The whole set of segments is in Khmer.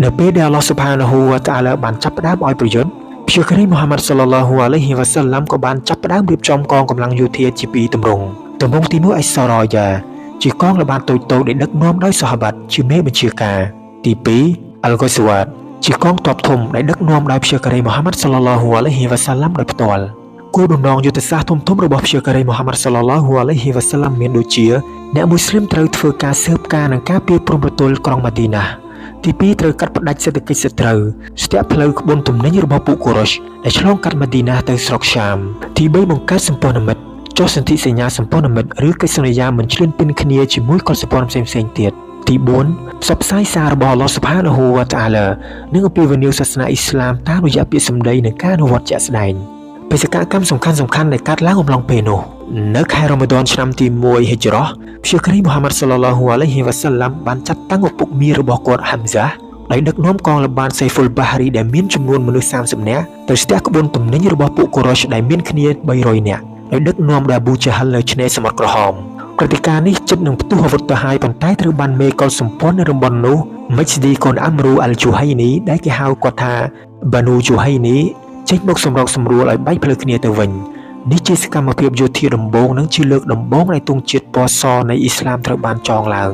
នៅពេលដែលអល់ឡោះស៊ុបហានាហ៊ូវតាអាឡាបានចាប់ផ្ដើមឲ្យប្រយុទ្ធព្យាការីមូហាម៉ាត់សល្លឡោះអាឡៃហ៊ីវ៉ាសាឡាំក៏បានចាប់ផ្ដើមរៀបចំកងកម្លាំងយោធាជាពីរទម្រង់ទី1អ៊ីសារ៉ាយ៉ាជាកងល្បាតតូចៗដែលដឹកនាំដោយសូហាបាត់ជាមេបញ្ជាការទី2អល់ហ្គូសវ៉ាតជាកងទ័ពធំដែលដឹកនាំដោយព្យាការីមូហាម៉ាត់សល្លឡោះអាឡៃហ៊ីវ៉ាសាឡាំដោយផ្ទាល់គោលបំណងយុទ្ធសាស្ត្រធំៗរបស់ព្យាការីមូហាម៉ាត់សល្លឡោះអាឡៃហ៊ីវ៉ាសាឡាំមានដូចជាអ្នកមូស្លីមត្រូវធ្វើការស៊ើបការនិងការពារព្រំប្រទល់ក្រុងម៉ាឌីណាទី2ត្រូវកាត់ផ្តាច់សេដ្ឋកិច្ចសត្រូវស្ទាក់ផ្លូវក្បួនទំនិញរបស់ពួកកូរ៉ុសដែលឆ្លងកាត់ម៉ាឌីណាទៅស្រុកសាមទី3បង្កើតសម្ព័ន្ធមិត្តចុះសន្ធិសញ្ញាសម្ព័ន្ធមិត្តឬកិច្ចសន្យាមិនឈ្លានពានគ្នាជាមួយកុលសម្ព័ន្ធផ្សេងៗទៀតទី4ផ្សព្វផ្សាយសាររបស់អល់ឡោះស៊ុបហានាហ៊ូវតាអាឡានិងអំពាវនាវសាសនាអ៊ីស្លាមតាមរយៈពាក្យសម្ដីនិងការអនុវត្តជាក់ស្ដែងបេសកកម្មសំខាន់ៗដែលកើតឡើងអំឡុងពេលនោះនៅខែរ៉ាម៉ាឌនឆ្នាំទី1ហិជ្រ៉ោះព្យាការីមូហាម៉ាត់សល្លឡោះអាឡៃហ៊ីវ៉ាសាឡាំបានចាត់តាំងឪពុកមីរបស់គាត់ហាំហ្សាដោយដឹកនាំកងល្បាតសៃហ្វុលបាហ្រីដែលមានចំនួនមនុស្ស30នាក់ទៅស្ទះក្បួនទំនិញរបស់ពួកកូរ៉ុសដែលមានគ្នា300នាក់ដោយដឹកនាំដោយអប៊ូជាហិលនៅឆ្នេរសមុទ្រក្រហមព្រឹត្តិការណ៍នេះជិតនឹងផ្ទុះអាវុធទៅហើយប៉ុន្តែត្រូវបានមេកុលសម្ព័ន្ធនៅរំបន់នោះមិជ្ឌីកូនអាំរូអាល់ជូហៃនីដែលគេហៅគាត់ថាបានូជូហៃនីចេញមកសម្រុកសម្រួលឲ្យបែកផ្លូវគ្នាទៅវិញនេះជាសកម្មភាពយោធាដំបូងនិងជាលើកដំបូងដែលទង់ជាតិពណ៌សនៃអ៊ីស្លាមត្រូវបានចងឡើង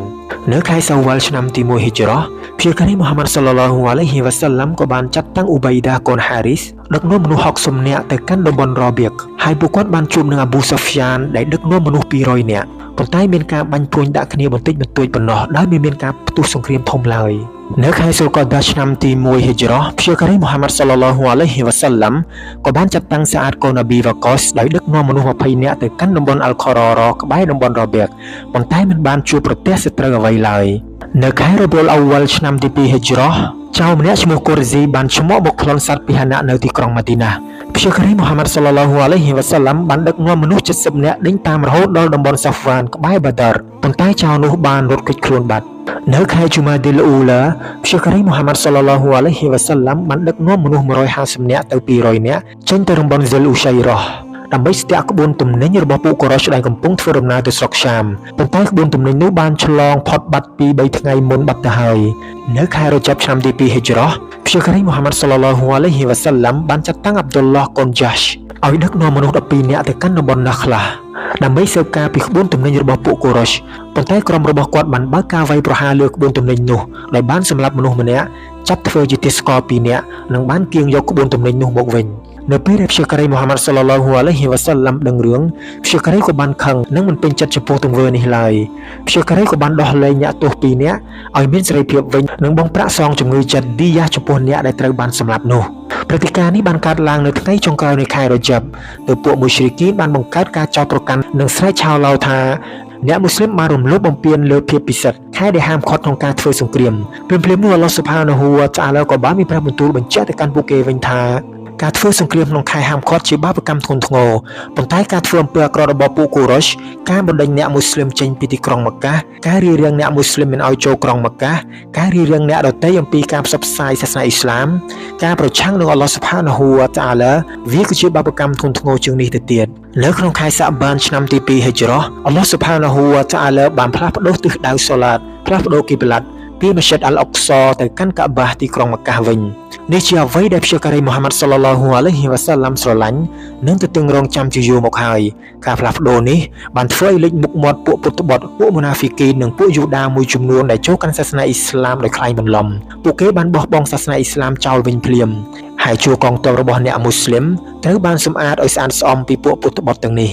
នៅខែសាវ៉ាល់ឆ្នាំទី1ហិជ្រ៉ោះព្យាការីមូហាម៉ាត់សល្លឡោះអាឡៃហ៊ីវ៉ាសាឡាំក៏បានចាត់តាំងអ៊ូបៃដាកូនហារីសដឹកនាំមនុស្ស60នាក់ទៅកាន់តំបន់រ៉ាបៀកហើយពួកគាត់បានជួបនឹងអាប៊ូសូហ្វយ៉ានដែលដឹកនាំមនុស្ស200នាក់ប៉ុន្តែមានការបាញ់ព្រួញដាក់គ្នាបន្តិចបន្តួចប៉ុណ្ណោះដោយមិនមានការផ្ទុះសង្គ្រាមធំឡើយនៅខែស៊ុលកអដាឆ្នាំទី1ហិជ្រ៉ោះព្យាការីមូហាម៉ាត់សល្លឡោះអាឡៃហ៊ីវ៉ាសាឡាំក៏បានចាត់តាំងសាអាតកូនអាប៊ីវ៉ាកុសដោយដឹកនាំមនុស្ស20នាក់ទៅកាន់តំបន់អល់ខរ៉រក្បែរតំបន់រ៉ាបៀកប៉ុន្តែមិនបានជួបប្រទះសត្រូវអ្វីឡើយនៅខែរ៉ប៊ុលអវ៉ាល់ឆ្នាំទី2ហិជ្រ៉ោះចៅម្នាក់ឈ្មោះកូរ៉េស៊ីបានឆ្មក់មកខ្លន់សត្វពាហនៈនៅទីក្រុងម៉ាឌីណាព្យាការីមូហាម៉ាត់សល្លឡោះអាឡៃហ៊ីវ៉ាសាឡាំបានដឹកនាំមនុស្ស70នាក់ដេញតាមរហូតដល់តំបន់សាហ្វានក្បែរបាដារប៉ុន្តែចៅនោះបានរត់គេចខ្លួនបាត់នៅខែជូម៉ាឌីលអ៊ូឡាព្យាការីមូហាម៉ាត់សល្លឡោះអាឡៃហ៊ីវ៉ាសាឡាំបានដឹកនាំមនុស្ស150នាក់ទៅ200នាក់ចេញទៅតំបន់ហ្សិលអ៊ូសៃរ៉ោះដើម្បីស្ទាក់ក្បួនទំនិញរបស់ពួកកូរ៉ុសដែលកំពុងធ្វើដំណើរទៅស្រុកសាមប៉ុន្តែក្បួនទំនិញនោះបានឆ្លងផុតបាត់ពី3ថ្ងៃមុនបាត់ទៅហើយនៅខែរ៉ាចាប់ឆ្នាំទី2ហិជ្រ៉ោះព្យាការីមូហាម៉ាត់សល្លឡោះអាឡៃហ៊ីវ៉ាសាឡាំបានចាត់តាំងអាប់ឌុលឡោះកូនយ៉ាស់ឲ្យដឹកនាំមនុស្ស12នាក់ទៅកាន់តំបន់ណាខ្លាដើម្បីស៊ើបការពីក្បួនទំនិញរបស់ពួកកូរ៉ុសប៉ុន្តែក្រុមរបស់គាត់បានបើកការវាយប្រហារលើក្បួនទំនិញនោះដោយបានសម្លាប់មនុស្សម្នាក់ចាប់ធ្វើជាទាសករ2នាក់និងបានគៀងយកក្បួនទំនិញនោះមកវិញនៅពេលដែលព្យាការីមូហាម៉ាត់សល្លឡោះអាឡៃហ៊ីវ៉ាសាឡាំដឹងរឿងព្យាការីក៏បានខឹងនិងមិនពេញចិត្តចំពោះទង្វើនេះឡើយព្យាការីក៏បានដោះលែងអ្នកទោស2នាក់ឲ្យមានសេរីភាពវិញនិងបង់ប្រាក់សងជំងឺចិត្តឌីយ៉ាចំពោះអ្នកដែលត្រូវបានសម្លាប់នោះព្រឹត្តិការណ៍នេះបានកើតឡើងនៅថ្ងៃចុងក្រោយនៃខែរ៉ាចាប់ទើបពួកមូស្រីគីនបានបង្កើតការចោទប្រកាន់និងស្រែកឆោឡោថាអ្នកមូស្លីមបានរំលោភបំពានលើភាពពិសិដ្ឋខែដែលហាមឃាត់ក្នុងការធ្វើសង្គ្រាមព្រមៗនោះអល់ឡោះស៊ុបហានាហ៊ូវតាអាឡាក៏បានមានព្រះបន្ទូលបញ្ជាក់ទៅកាន់ពួកគេវិញថាការធ្វើសង្គ្រាមក្នុងខែហាមឃាត់ជាបាបកម្មធ្ងន់ធ្ងរប៉ុន្តែការធ្វើអំពើអាក្រក់របស់ពួកកូរ៉ុសការបណ្ដេញអ្នកមូស្លីមចេញពីទីក្រុងម៉ាកាការរារាំងអ្នកមូស្លីមមិនឲ្យចូលក្រុងម៉ាកាការរារាំងអ្នកដទៃអំពីការផ្សព្វផ្សាយសាសនាអ៊ីស្លាមការប្រឆាំងនឹងអល់ឡោះស៊ុបហានាហ៊ូវតាអាឡាវាគឺជាបាបកម្មធ្ងន់ធ្ងរជាងនេះទៅទៀតនៅក្នុងខែសាបានឆ្នាំទី2ហិជ្រ៉ោះអល់ឡោះស៊ុបហានាហ៊ូវតាអាឡាបានផ្លាស់ប្ដូរទិសដៅសូឡាតផ្លាស់ប្ដូរគីប្លាត់ពីមស្ជីដអល់អុកសទៅកាន់កាបាទីក្រុងម៉ាកាវិញនេះជាអ្វីដែលព្យាការីមូហាម៉ាត់សល្លឡោះអាឡៃហ៊ីវ៉ាសាឡាំស្រឡាញ់និងទទឹងរង់ចាំជាយូរមកហើយការផ្លាស់ប្ដូរនេះបានធ្វើឲ្យលេចមុខមាត់ពួកពុទ្ធបុត្រពួកមូណាហ្វីគីននិងពួកយូដាមួយចំនួនដែលចូលកាន់សាសនាអ៊ីស្លាមដោយខ្លែងបន្លំពួកគេបានបោះបង់សាសនាអ៊ីស្លាមចោលវិញភ្លាមហើយជួរកងទ័ពរបស់អ្នកមូស្លីមត្រូវបានសម្អាតឲ្យស្អាតស្អំពីពួកពុទ្ធបុត្រទាំងនេះ